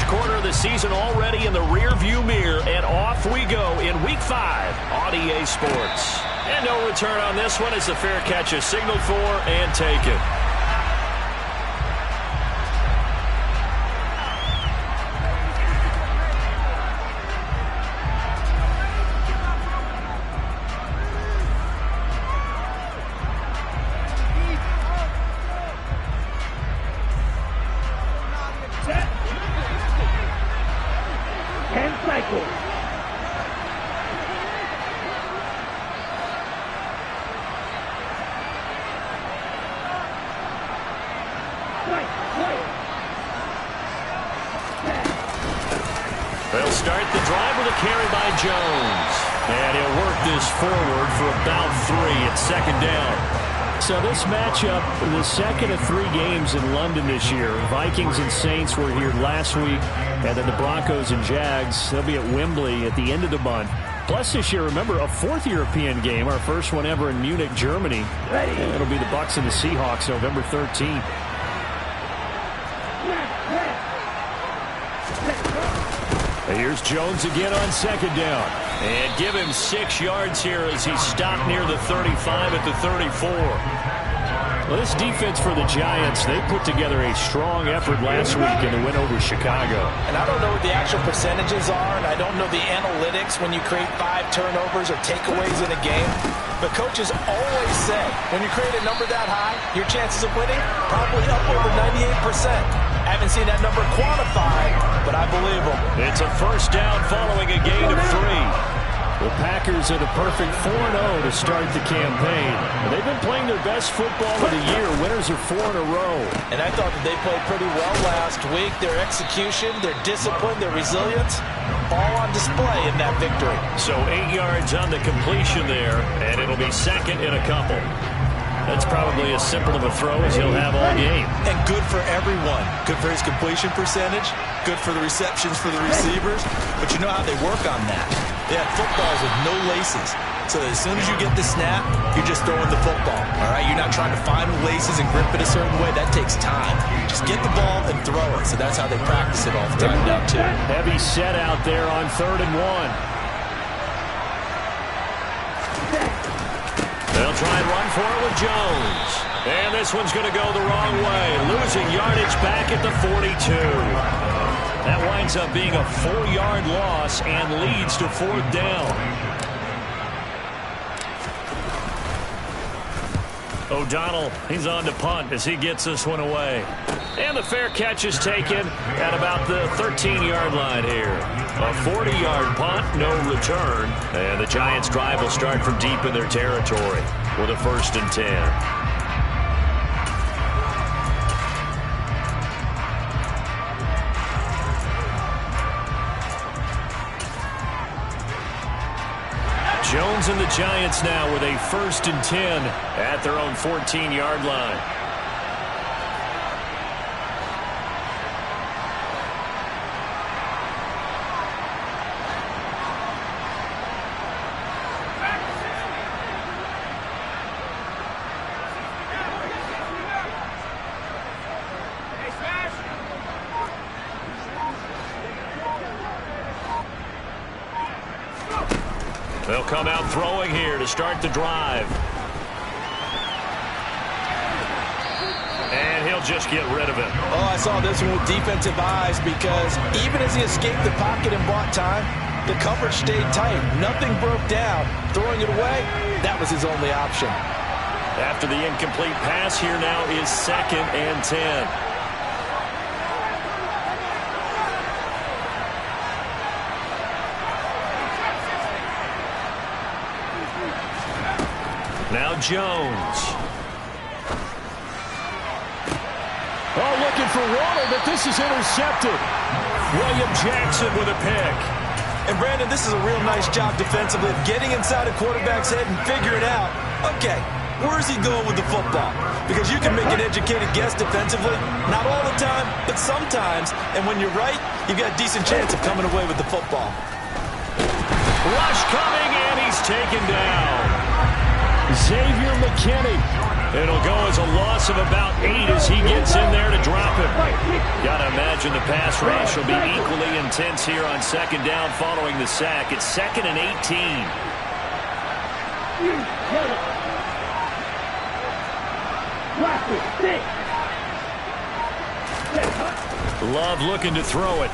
quarter of the season already in the rearview mirror, and off we go in Week 5 on EA Sports. And no return on this one as the fair catch is signaled for and taken. They'll start the drive with a carry by Jones. And he'll work this forward for about 3 at second down. So this matchup, the second of 3 games in London this year. Vikings and Saints were here last week, and then the Broncos and Jags, they'll be at Wembley at the end of the month. Plus this year, remember, a 4th European game, our first one ever in Munich, Germany. And it'll be the Bucs and the Seahawks November 13th. Here's Jones again on second down. And give him 6 yards here as he stopped near the 35 at the 34. Well, this defense for the Giants, they put together a strong effort last week in the win over Chicago. And I don't know what the actual percentages are, and I don't know the analytics when you create 5 turnovers or takeaways in a game. But coaches always say, when you create a number that high, your chances of winning probably up over 98%. I haven't seen that number quantified, but I believe them. It's a first down following a gain of 3. The Packers are the perfect 4-0 to start the campaign. They've been playing their best football of the year. Winners are 4 in a row. And I thought that they played pretty well last week. Their execution, their discipline, their resilience, all on display in that victory. So 8 yards on the completion there, and it'll be second and a couple. That's probably as simple of a throw as he'll have all game. And good for everyone. Good for his completion percentage. Good for the receptions for the receivers. But you know how they work on that. They have footballs with no laces. So that as soon as you get the snap, you're just throwing the football. All right? You're not trying to find the laces and grip it a certain way. That takes time. Just get the ball and throw it. So that's how they practice it all the time now, too. Heavy set out there on 3rd and 1. They'll try and run for it with Jones. And this one's going to go the wrong way. Losing yardage back at the 42. That winds up being a 4-yard loss and leads to 4th down. O'Donnell, he's on to punt as he gets this one away. And the fair catch is taken at about the 13-yard line here. A 40-yard punt, no return. And the Giants' drive will start from deep in their territory with a 1st and 10. Jones and the Giants now with a 1st and 10 at their own 14-yard line. They'll come out throwing here to start the drive. And he'll just get rid of it. Oh, I saw this one with defensive eyes because even as he escaped the pocket and bought time, the coverage stayed tight. Nothing broke down. Throwing it away, that was his only option. After the incomplete pass, here now is 2nd and 10. Now Jones. Oh, looking for Waller, but this is intercepted. William Jackson with a pick. And Brandon, this is a real nice job defensively of getting inside a quarterback's head and figuring out, okay, where's he going with the football? Because you can make an educated guess defensively, not all the time, but sometimes. And when you're right, you've got a decent chance of coming away with the football. Rush coming, and he's taken down. Xavier McKinney. It'll go as a loss of about 8 as he gets in there to drop him. Gotta imagine the pass rush will be equally intense here on second down following the sack. It's 2nd and 18. Love looking to throw it.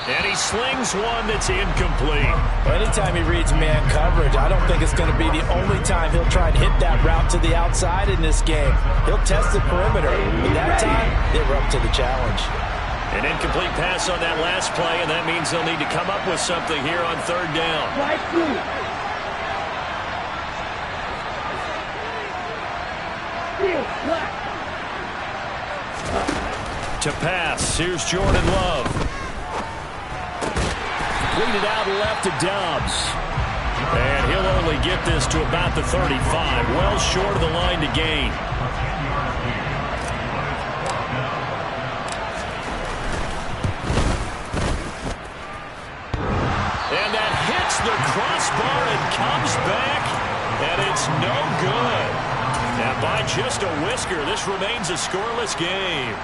And he slings one that's incomplete. Anytime he reads man coverage, I don't think it's going to be the only time he'll try and hit that route to the outside in this game. He'll test the perimeter, but that time, they were up to the challenge. An incomplete pass on that last play, and that means they'll need to come up with something here on third down. To pass, here's Jordan Love. Lead it out left to Dobbs. And he'll only get this to about the 35. Well short of the line to gain. And that hits the crossbar and comes back. And it's no good. And by just a whisker, this remains a scoreless game.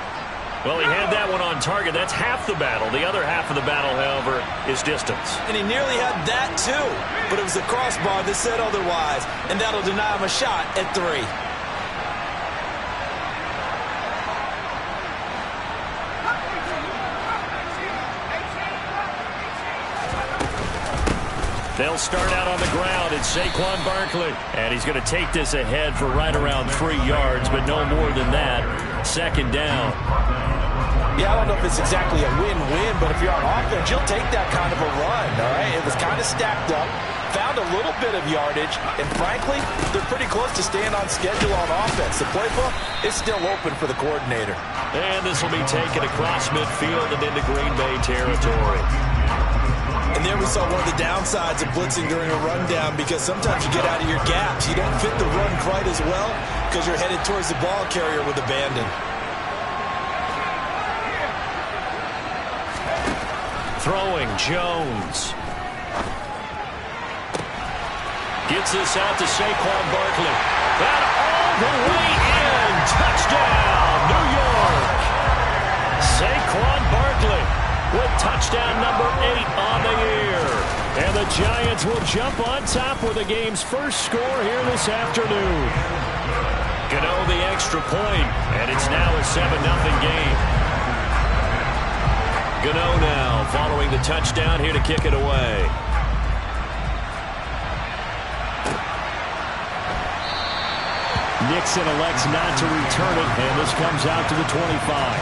Well, he had that one on target. That's half the battle. The other half of the battle, however, is distance. And he nearly had that, too. But it was the crossbar that said otherwise. And that'll deny him a shot at 3. They'll start out on the ground. It's Saquon Barkley. And he's going to take this ahead for right around 3 yards, but no more than that. Second down. Yeah, I don't know if it's exactly a win-win, but if you're on offense, you'll take that kind of a run, all right? It was kind of stacked up, found a little bit of yardage, and frankly, they're pretty close to staying on schedule on offense. The playbook is still open for the coordinator. And this will be taken across midfield and into Green Bay territory. And there we saw one of the downsides of blitzing during a rundown, because sometimes you get out of your gaps. You don't fit the run quite as well because you're headed towards the ball carrier with abandon. Throwing, Jones. Gets this out to Saquon Barkley. That all the way in. Touchdown, New York. Saquon Barkley with touchdown number 8 on the year. And the Giants will jump on top with the game's first score here this afternoon. Gano the extra point, and it's now a 7-0 game. Gano now following the touchdown here to kick it away. Nixon elects not to return it, and this comes out to the 25.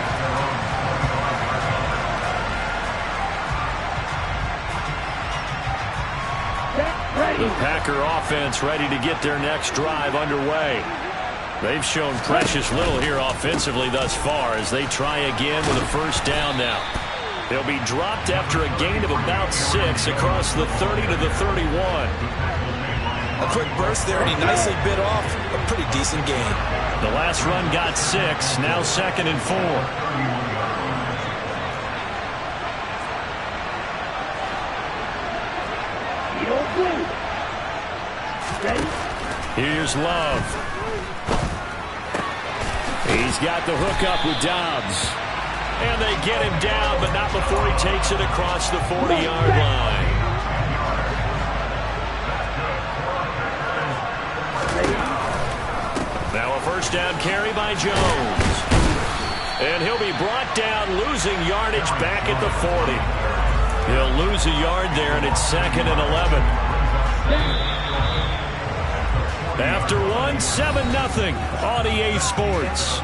The Packer offense ready to get their next drive underway. They've shown precious little here offensively thus far as they try again with a first down now. They'll be dropped after a gain of about 6 across the 30 to the 31. A quick burst there, and he nicely bit off a pretty decent gain. The last run got 6, now 2nd and 4. Here's Love. He's got the hook up with Dobbs. And they get him down, but not before he takes it across the 40-yard line. Now a first down carry by Jones. And he'll be brought down, losing yardage back at the 40. He'll lose a yard there, and it's 2nd and 11. After one, 7-0 on EA Sports.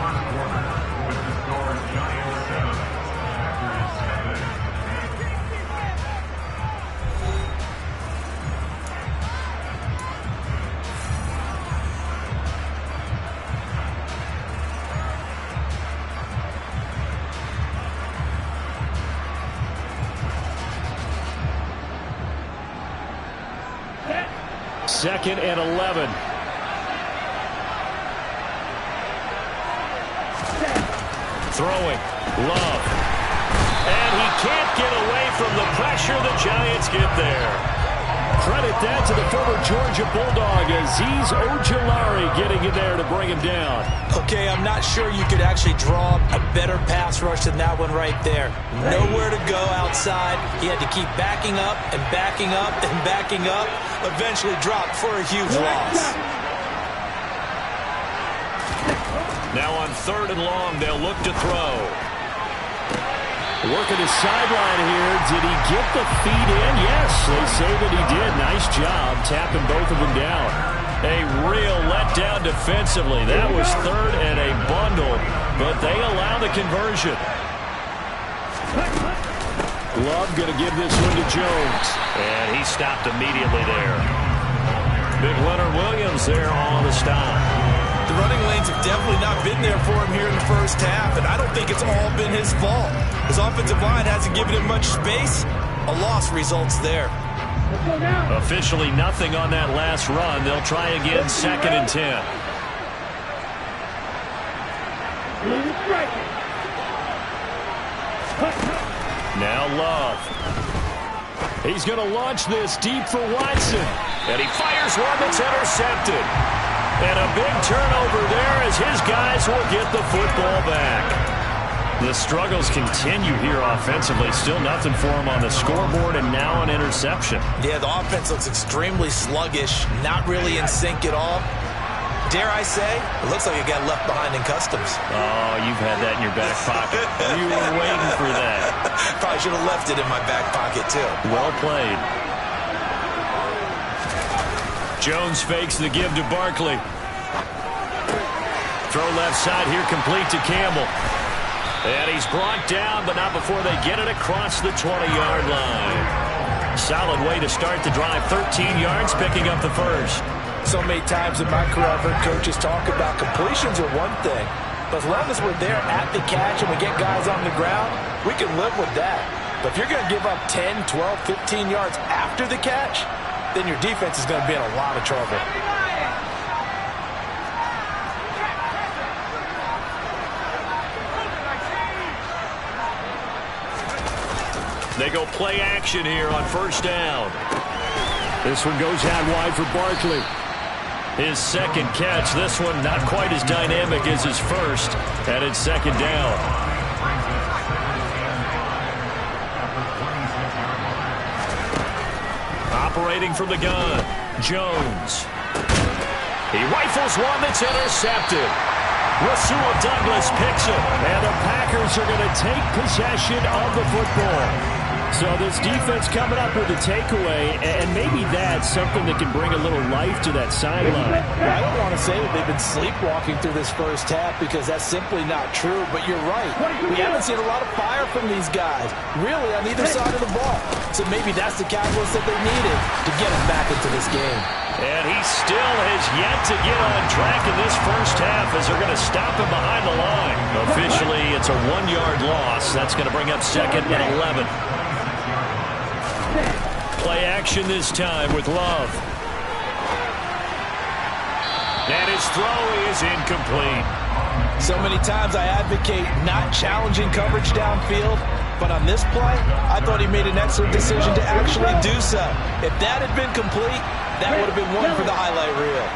Second and 11. Throwing, Love. And he can't get away from the pressure. The Giants get there. Credit that to the former Georgia Bulldog, Azeez Ojulari getting in there to bring him down. Okay, I'm not sure you could actually draw a better pass rush than that one right there. Nowhere to go outside. He had to keep backing up and backing up and backing up. Eventually dropped for a huge loss. Now on 3rd and long, they'll look to throw. Working his sideline here. Did he get the feet in? Yes, they say that he did. Nice job tapping both of them down. A real letdown defensively. That was 3rd and a bundle, but they allow the conversion. Love going to give this one to Jones. And he stopped immediately there. Big Leonard Williams there on the stop. The running lanes have definitely not been there for him here in the first half, and I don't think it's all been his fault. His offensive line hasn't given him much space. A loss results there. Officially nothing on that last run. They'll try again 2nd and 10. Now Love. He's going to launch this deep for Watson. And he fires one that's intercepted. And a big turnover there as his guys will get the football back. The struggles continue here offensively. Still nothing for him on the scoreboard, and now an interception. Yeah, the offense looks extremely sluggish, not really in sync at all. Dare I say, it looks like it got left behind in customs. Oh, you've had that in your back pocket. You were waiting for that. Probably should have left it in my back pocket, too. Well played. Jones fakes the give to Barkley. Throw left side here, complete to Campbell. And he's brought down, but not before they get it across the 20-yard line. Solid way to start the drive. 13 yards, picking up the first. So many times in my career, I've heard coaches talk about completions are one thing. But as long as we're there at the catch and we get guys on the ground, we can live with that. But if you're going to give up 10, 12, 15 yards after the catch, then your defense is going to be in a lot of trouble. They go play action here on 1st down. This one goes out wide for Barkley. His 2nd catch. This one not quite as dynamic as his first. And it's 2nd down. Operating from the gun, Jones. He rifles one that's intercepted. Rasul Douglas picks it. And the Packers are going to take possession of the football. So this defense coming up with a takeaway, and maybe that's something that can bring a little life to that sideline. Well, I don't want to say that they've been sleepwalking through this first half because that's simply not true, but you're right. We haven't seen a lot of fire from these guys, really, on either side of the ball. So maybe that's the catalyst that they needed to get them back into this game. And he still has yet to get on track in this first half as they're going to stop him behind the line. Officially, it's a 1-yard loss. That's going to bring up 2nd and 11. Play action this time with Love. And his throw is incomplete. So many times I advocate not challenging coverage downfield, but on this play, I thought he made an excellent decision to actually do so. If that had been complete, that would have been one for the highlight reel.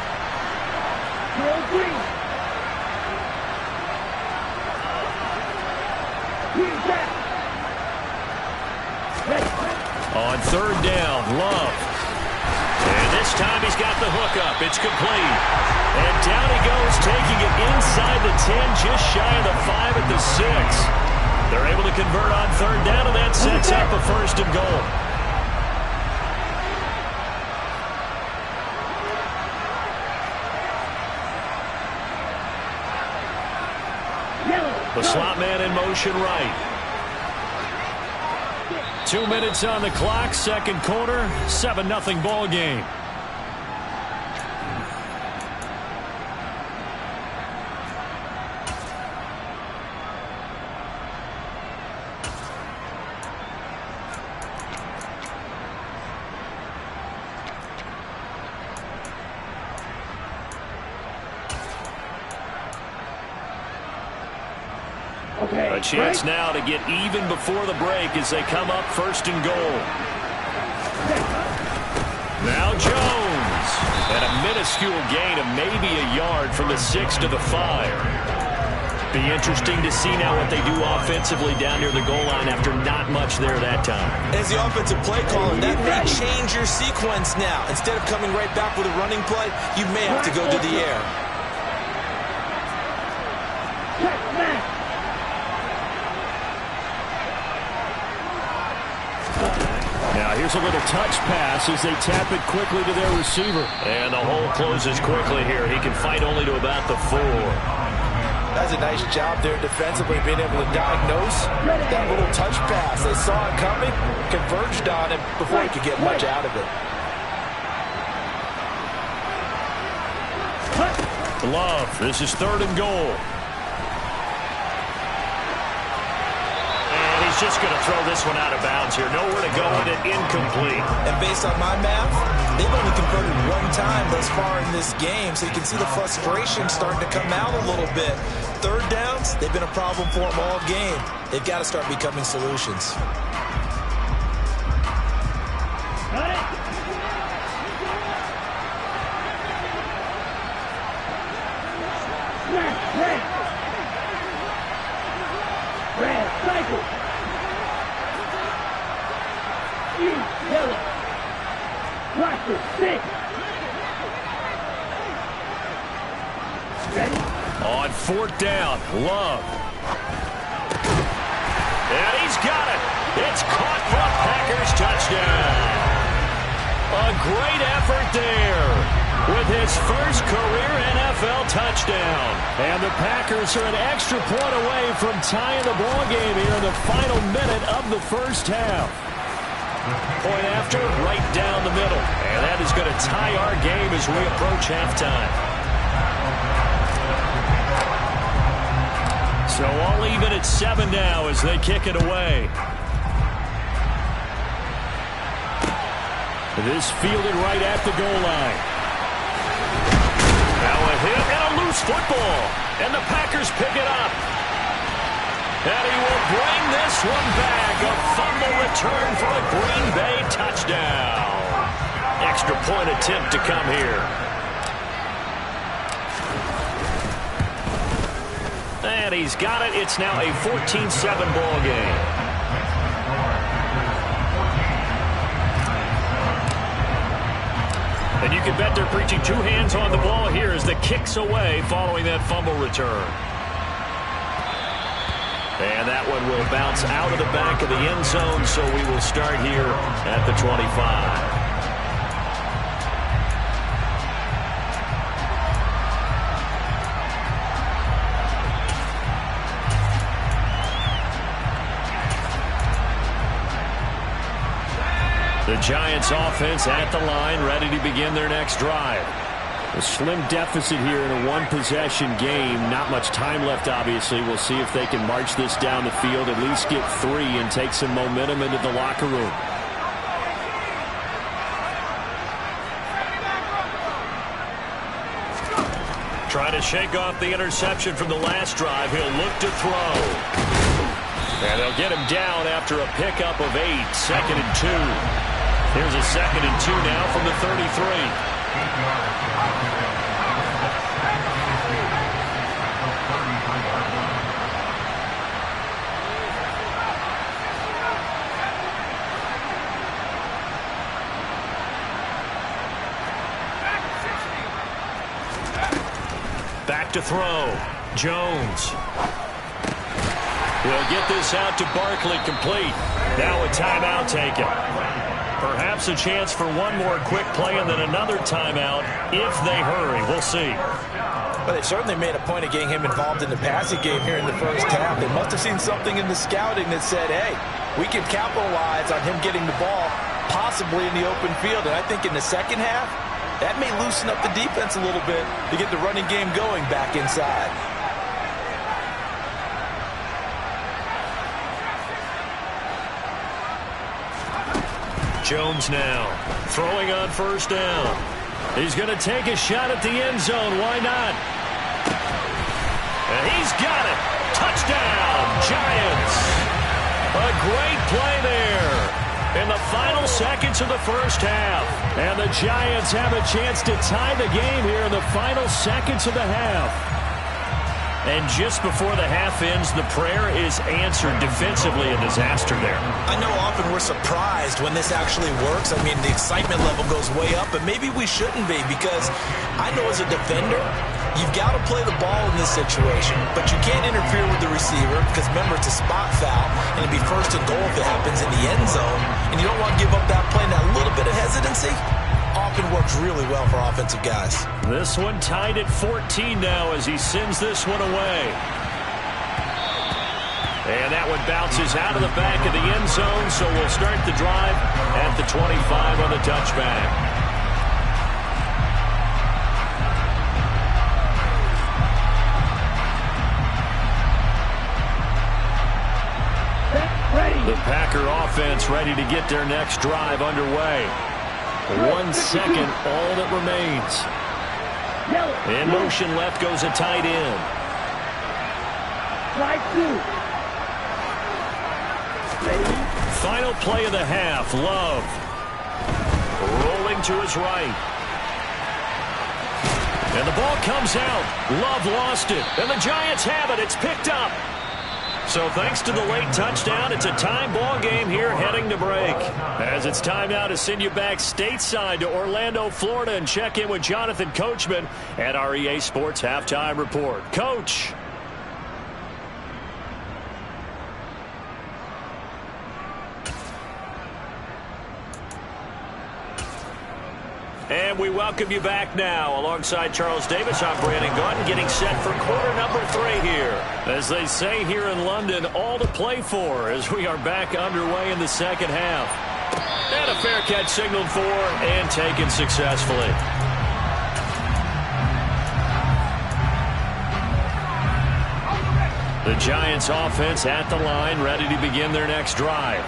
On 3rd down, Love. And this time he's got the hookup. It's complete. And down he goes, taking it inside the 10, just shy of the 5 at the 6. They're able to convert on 3rd down, and that sets up a 1st and goal. The slot man in motion right. 2 minutes on the clock, 2nd quarter, 7-0 ball game. A chance now to get even before the break as they come up 1st and goal. Now Jones. And a minuscule gain of maybe a yard from the 6 to the 5. Be interesting to see now what they do offensively down near the goal line after not much there that time. As the offensive play caller, that may change your sequence now. Instead of coming right back with a running play, you may have to go to the air. Now here's a little touch pass as they tap it quickly to their receiver. And the hole closes quickly here. He can fight only to about the 4. That's a nice job there defensively, being able to diagnose that little touch pass. They saw it coming, converged on it before he could get much out of it. Love, this is 3rd and goal. And he's just going to throw this one out of bounds here. Nowhere to go with it, incomplete. And based on my math, they've only converted 1 time thus far in this game, so you can see the frustration starting to come out a little bit. 3rd downs, they've been a problem for them all game. They've got to start becoming solutions. On 4th down, Love. And he's got it. It's caught for a Packers touchdown. A great effort there with his first career NFL touchdown. And the Packers are an extra point away from tying the ball game here in the final minute of the first half. Point after, right down the middle. And that is going to tie our game as we approach halftime. So all even at 7 now as they kick it away. This fielded right at the goal line. Now a hit and a loose football. And the Packers pick it up. And he will bring this one back. A fumble return for a Green Bay touchdown. Extra point attempt to come here. And he's got it. It's now a 14-7 ball game. And you can bet they're preaching 2 hands on the ball here as the kick's away following that fumble return. And that one will bounce out of the back of the end zone, so we will start here at the 25. The Giants offense at the line, ready to begin their next drive. A slim deficit here in a 1-possession game. Not much time left, obviously. We'll see if they can march this down the field, at least get 3, and take some momentum into the locker room. Trying to shake off the interception from the last drive. He'll look to throw. And they'll get him down after a pickup of 8. 2nd and 2. Here's a 2nd and 2 now from the 33. Back to throw. Jones. He'll get this out to Barkley, complete. Now a timeout taken. Perhaps a chance for one more quick play and then another timeout if they hurry. We'll see. Well, they certainly made a point of getting him involved in the passing game here in the first half. They must have seen something in the scouting that said, hey, we can capitalize on him getting the ball possibly in the open field. And I think in the second half, that may loosen up the defense a little bit to get the running game going back inside. Jones now throwing on 1st down. He's going to take a shot at the end zone. Why not? And he's got it. Touchdown, Giants. A great play there. in the final seconds of the first half. And the Giants have a chance to tie the game here in the final seconds of the half. And just before the half ends, the prayer is answered defensively. A disaster there. I know often we're surprised when this actually works. I mean, the excitement level goes way up, but maybe we shouldn't be, because I know as a defender, you've got to play the ball in this situation, but you can't interfere with the receiver because, remember, it's a spot foul, and it'd be first and goal if it happens in the end zone, and you don't want to give up that play. That little bit of hesitancy often works really well for offensive guys. This one tied at 14 now as he sends this one away. And that one bounces out of the back of the end zone, so we'll start the drive at the 25 on the touchback. The Packer offense ready to get their next drive underway. 1 second, all that remains. In motion left goes a tight end. Final play of the half, Love. Rolling to his right. And the ball comes out. Love lost it. And the Giants have it. It's picked up. So thanks to the late touchdown, it's a time ball game here heading to break. As it's time now to send you back stateside to Orlando, Florida, and check in with Jonathan Coachman at our EA Sports Halftime Report. Coach. And we welcome you back now. Alongside Charles Davis, I'm Brandon Gaudin, getting set for quarter number 3 here. As they say here in London, all to play for as we are back underway in the second half. And a fair catch signaled for and taken successfully. The Giants offense at the line, ready to begin their next drive.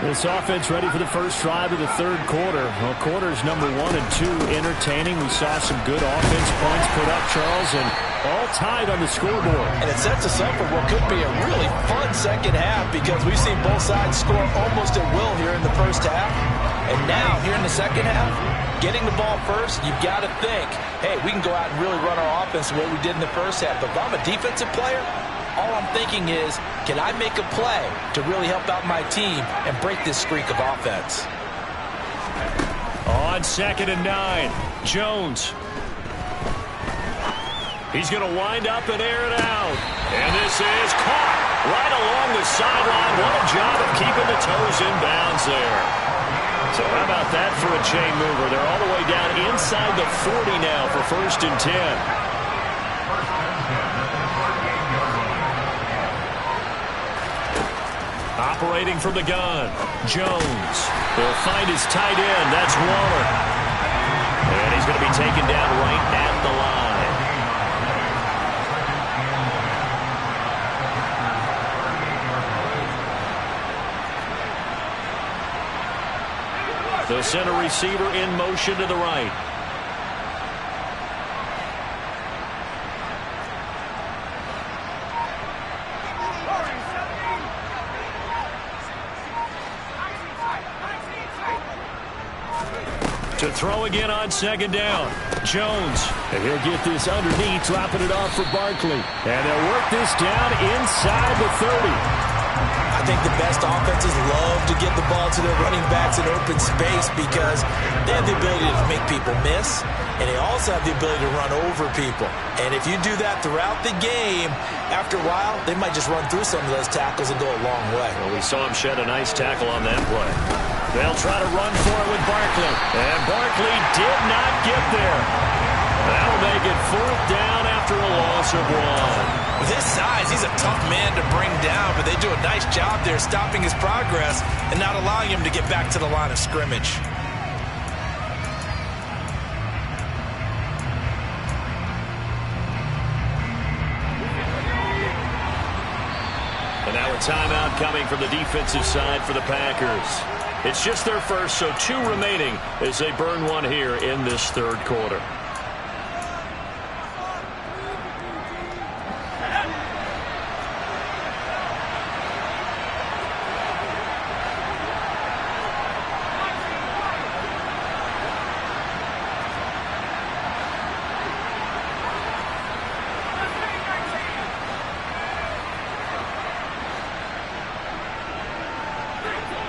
This offense ready for the first drive of the third quarter. Well, quarters number 1 and 2 entertaining. We saw some good offense points put up, Charles, and all tied on the scoreboard. And it sets us up for what could be a really fun second half, because we've seen both sides score almost at will here in the first half. And now, here in the second half, getting the ball first, you've got to think, hey, we can go out and really run our offense the way we did in the first half. But if I'm a defensive player, all I'm thinking is, can I make a play to really help out my team and break this streak of offense? On 2nd and 9, Jones. He's going to wind up and air it out. And this is caught right along the sideline. What a job of keeping the toes in bounds there. So how about that for a chain mover? They're all the way down inside the 40 now for 1st and 10. Operating from the gun, Jones. He'll find his tight end. That's Waller. And he's going to be taken down right at the line. The center receiver in motion to the right. To throw again on 2nd down. Jones. And he'll get this underneath, dropping it off for Barkley. And they'll work this down inside the 30. I think the best offenses love to get the ball to their running backs in open space because they have the ability to make people miss, and they also have the ability to run over people. And if you do that throughout the game, after a while, they might just run through some of those tackles and go a long way. Well, we saw him shed a nice tackle on that play. They'll try to run for it with Barkley. And Barkley did not get there. That'll make it 4th down after a loss of 1. With his size, he's a tough man to bring down, but they do a nice job there stopping his progress and not allowing him to get back to the line of scrimmage. And now a timeout coming from the defensive side for the Packers. It's just their first, so 2 remaining as they burn 1 here in this third quarter.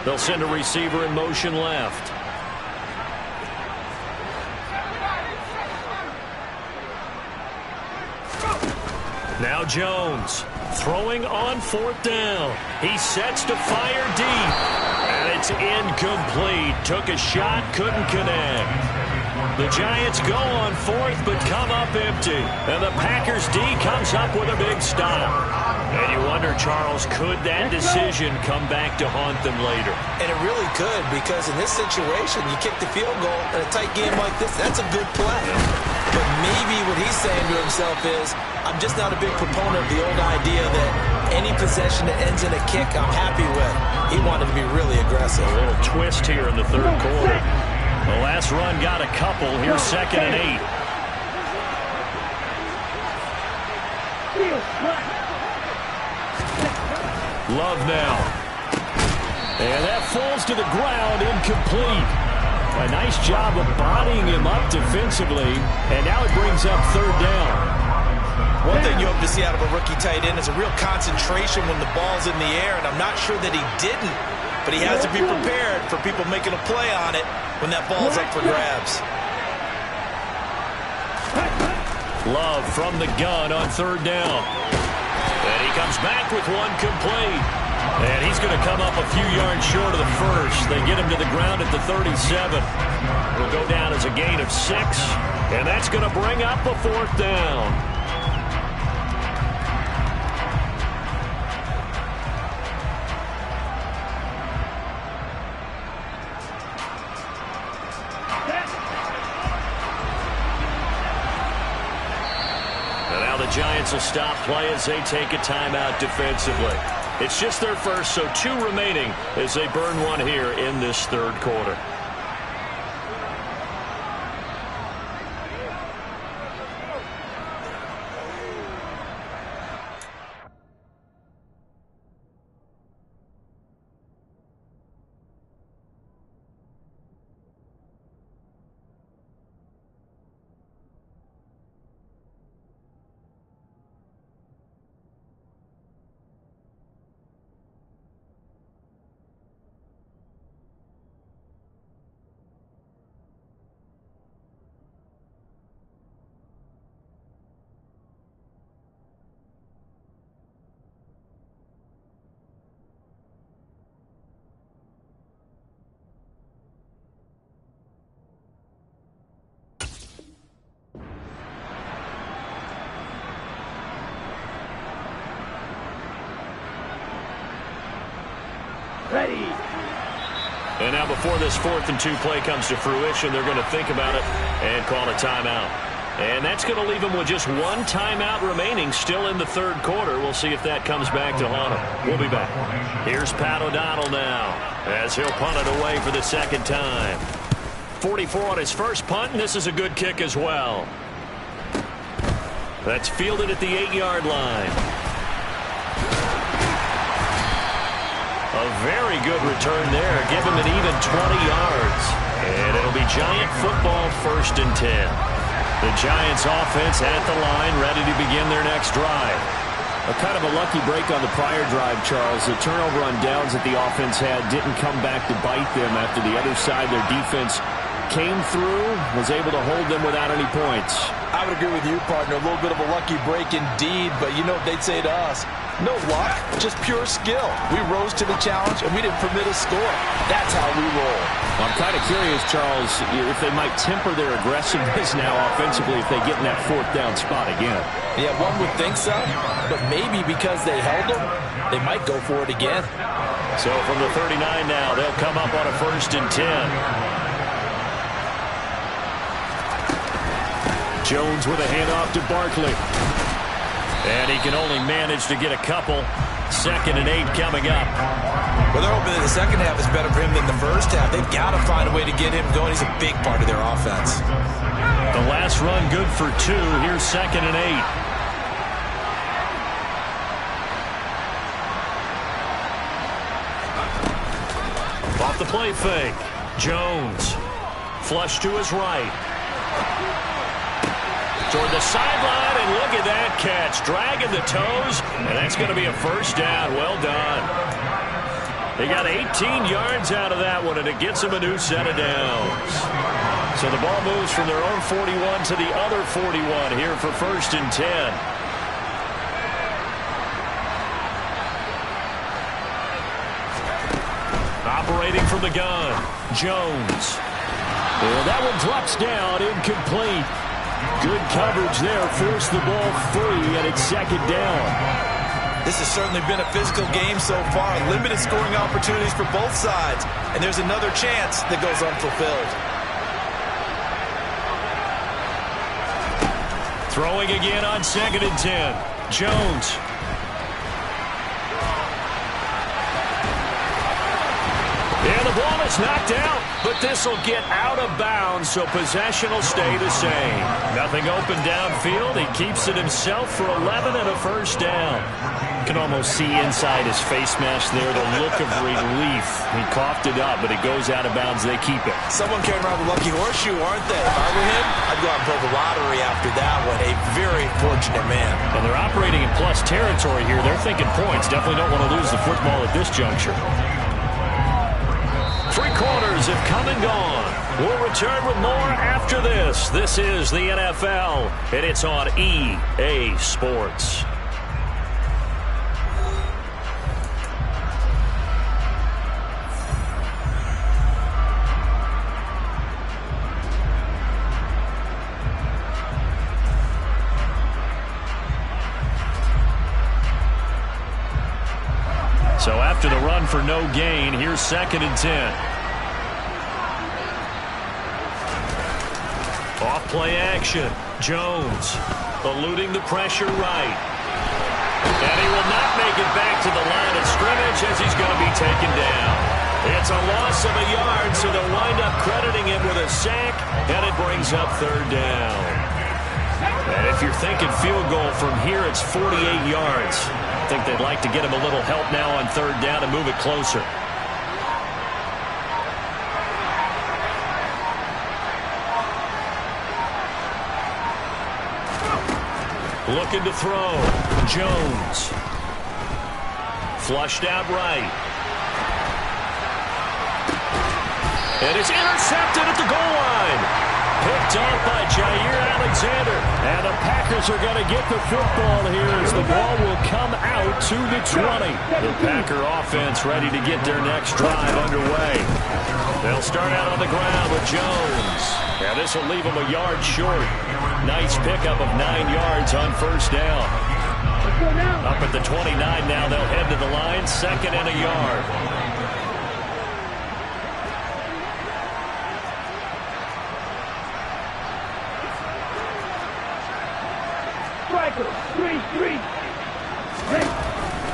They'll send a receiver in motion left. Now Jones throwing on 4th down. He sets to fire deep. And it's incomplete. Took a shot, couldn't connect. The Giants go on 4th, but come up empty. And the Packers D comes up with a big stop. And you wonder, Charles, could that decision come back to haunt them later? And it really could, because in this situation, you kick the field goal in a tight game like this, that's a good play. But maybe what he's saying to himself is, I'm just not a big proponent of the old idea that any possession that ends in a kick I'm happy with. He wanted to be really aggressive. A little twist here in the 3rd quarter. The last run got a couple. Here's 2nd and 8. Love now. And that falls to the ground, incomplete. A nice job of bodying him up defensively. And now it brings up 3rd down. One thing you hope to see out of a rookie tight end is a real concentration when the ball's in the air, and I'm not sure that he didn't, but he has to be prepared for people making a play on it when that ball's up for grabs. Love from the gun on 3rd down. And he comes back with one complete. And he's going to come up a few yards short of the first. They get him to the ground at the 37. It'll go down as a gain of 6. And that's going to bring up a 4th down. Giants will stop play as they take a timeout defensively. It's just their first, so 2 remaining as they burn one here in this 3rd quarter. Ready. And now before this 4th and 2 play comes to fruition, they're going to think about it and call a timeout. And that's going to leave them with just 1 timeout remaining still in the 3rd quarter. We'll see if that comes back to haunt them. We'll be back. Here's Pat O'Donnell now as he'll punt it away for the 2nd time. 44 on his first punt, and this is a good kick as well. That's fielded at the 8-yard line. A very good return there. Give him an even 20 yards. And it'll be Giant football 1st and 10. The Giants offense at the line, ready to begin their next drive. A kind of a lucky break on the prior drive, Charles. The turnover on downs that the offense had didn't come back to bite them after the other side. Their defense came through, was able to hold them without any points. I would agree with you, partner. A little bit of a lucky break indeed, but you know what they'd say to us? No luck, just pure skill. We rose to the challenge, and we didn't permit a score. That's how we roll. I'm kind of curious, Charles, if they might temper their aggressiveness now offensively if they get in that 4th down spot again. Yeah, one would think so, but maybe because they held them, they might go for it again. So from the 39 now, they'll come up on a 1st and 10. Jones with a handoff to Barkley. And he can only manage to get a couple. 2nd and 8 coming up. Well, they're hoping that the second half is better for him than the first half. They've got to find a way to get him going. He's a big part of their offense. The last run good for 2. Here's 2nd and 8. Off the play fake. Jones. Flush to his right. Toward the sideline, and look at that catch. Dragging the toes, and that's going to be a 1st down. Well done. They got 18 yards out of that one, and it gets them a new set of downs. So the ball moves from their own 41 to the other 41 here for 1st and 10. Operating from the gun, Jones. Well, that one drops down, incomplete. Good coverage there, forced the ball free, and it's 2nd down. This has certainly been a physical game so far. Limited scoring opportunities for both sides. And there's another chance that goes unfulfilled. Throwing again on 2nd and 10. Jones. And the ball is knocked out, but this will get out of bounds, so possession will stay the same. Nothing open downfield. He keeps it himself for 11 and a 1st down. You can almost see inside his face mask there the look of relief. He coughed it up, but it goes out of bounds. They keep it. Someone carrying around the lucky horseshoe, aren't they? If I were him, I'd go out and play the lottery after that one. A very fortunate man. And they're operating in plus territory here. They're thinking points. Definitely don't want to lose the football at this juncture. 3 quarters have come and gone. We'll return with more after this. This is the NFL, and it's on EA Sports. So after the run for no gain, here's 2nd and 10. Off play action. Jones eluding the pressure right. And he will not make it back to the line of scrimmage as he's going to be taken down. It's a loss of a yard, so they'll wind up crediting him with a sack, and it brings up 3rd down. And if you're thinking field goal from here, it's 48 yards. I think they'd like to get him a little help now on 3rd down and move it closer. Looking to throw. Jones. Flushed out right. And it's intercepted at the goal line. Picked off by Jair Alexander. And the Packers are going to get the football here as the ball will come out to the 20. The Packer offense ready to get their next drive underway. They'll start out on the ground with Jones. Now this will leave them a yard short. Nice pickup of 9 yards on 1st down. Up at the 29 now, they'll head to the line. 2nd and a yard.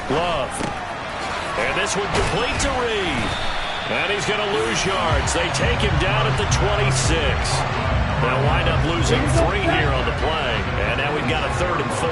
Love. And this one complete to Reed. And he's going to lose yards. They take him down at the 26. They'll wind up losing 3 here on the play. And now we've got a 3rd and 4.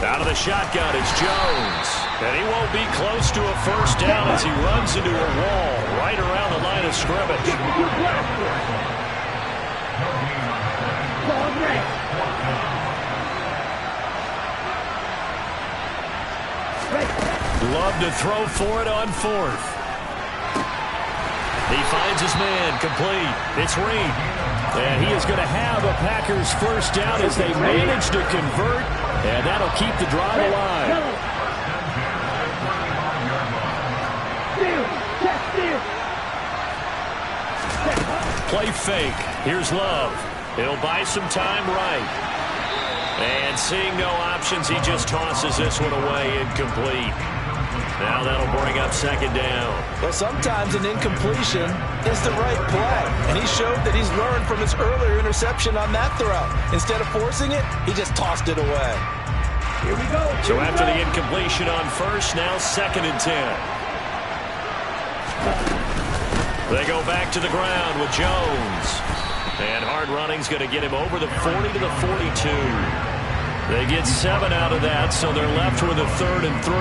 Out of the shotgun is Jones. And he won't be close to a 1st down as he runs into a wall right around the line of scrimmage. Love to throw for it on 4th. He finds his man complete. It's Reed. And he is going to have a Packers 1st down as they manage to convert. And that'll keep the drive alive. Play fake. Here's Love. He'll buy some time right. And seeing no options, he just tosses this one away incomplete. Now that'll bring up 2nd down. Well, sometimes an incompletion is the right play. And he showed that he's learned from his earlier interception on that throw. Instead of forcing it, he just tossed it away. Here we go. So after the incompletion on 1st, now 2nd and 10. They go back to the ground with Jones. And hard running's going to get him over the 40 to the 42. They get 7 out of that, so they're left with a 3rd and 3.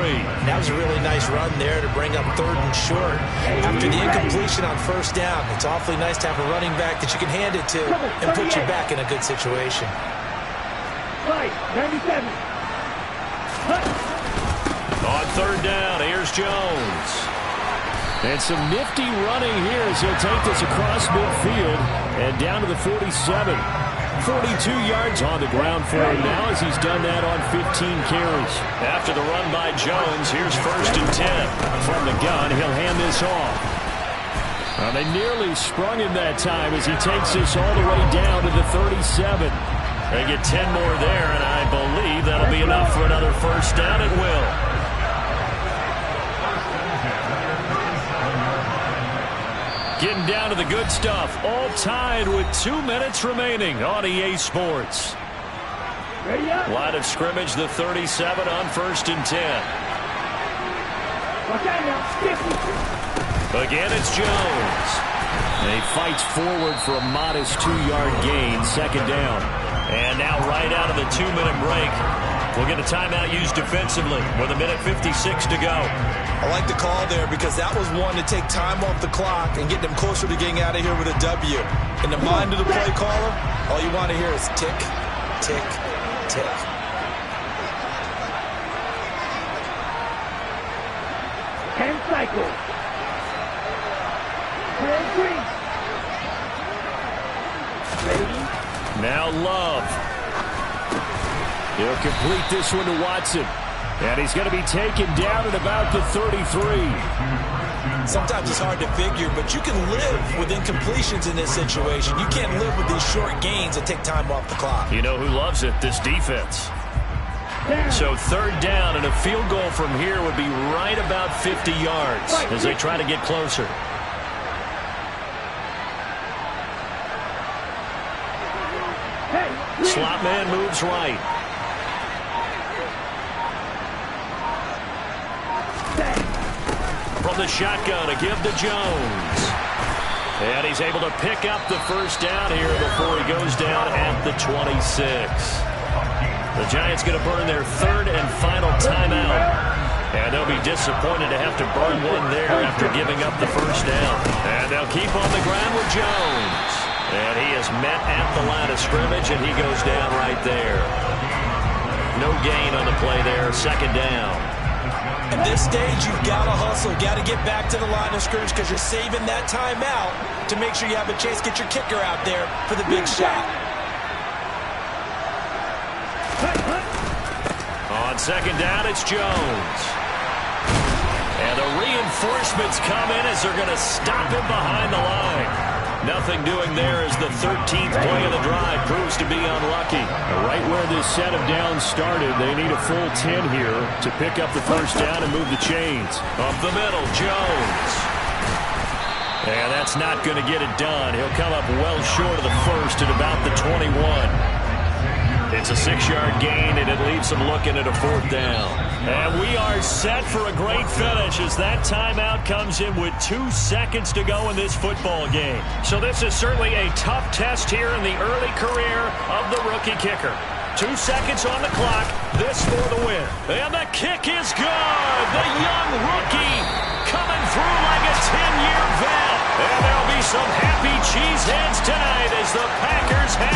That was a really nice run there to bring up 3rd and short. After the incompletion on 1st down, it's awfully nice to have a running back that you can hand it to and put you back in a good situation. 97. On 3rd down, here's Jones. And some nifty running here as he'll take this across midfield and down to the 47. 42 yards on the ground for him now as he's done that on 15 carries. After the run by Jones, here's 1st and 10. From the gun, he'll hand this off. Well, they nearly sprung him that time as he takes this all the way down to the 37. They get 10 more there, and I believe that'll be enough for another 1st down at will. Getting down to the good stuff. All tied with 2 minutes remaining on EA Sports. Line of scrimmage, the 37 on 1st and 10. Again, it's Jones. And he fights forward for a modest 2-yard gain, 2nd down. And now right out of the 2-minute break, we'll get a timeout used defensively with 1:56 to go. I like the call there because that was one to take time off the clock and get them closer to getting out of here with a W. In the mind of the play caller, all you want to hear is tick, tick, tick. And cycle. Now Love. He'll complete this one to Watson. And he's going to be taken down at about the 33. Sometimes it's hard to figure, but you can live with incompletions in this situation. You can't live with these short gains that take time off the clock. You know who loves it? This defense. So 3rd down and a field goal from here would be right about 50 yards as they try to get closer. Slot man moves right. From the shotgun, a give to Jones. And he's able to pick up the 1st down here before he goes down at the 26. The Giants going to burn their 3rd and final timeout. And they'll be disappointed to have to burn one there after giving up the 1st down. And they'll keep on the ground with Jones. And he is met at the line of scrimmage, and he goes down right there. No gain on the play there, 2nd down. At this stage, you've got to hustle, got to get back to the line of scrimmage because you're saving that timeout to make sure you have a chance to get your kicker out there for the big shot. On 2nd down, it's Jones. And the reinforcements come in as they're going to stop him behind the line. Nothing doing there as the 13th play of the drive proves to be unlucky. Right where this set of downs started, they need a full 10 here to pick up the 1st down and move the chains. Up the middle, Jones. And that's not going to get it done. He'll come up well short of the 1st at about the 21. It's a 6-yard gain, and it leaves them looking at a 4th down. And we are set for a great finish as that timeout comes in with 2 seconds to go in this football game. So this is certainly a tough test here in the early career of the rookie kicker. 2 seconds on the clock, this for the win. And the kick is good. The young rookie coming through like a 10-year vet. And there'll be some happy cheeseheads tonight as the Packers have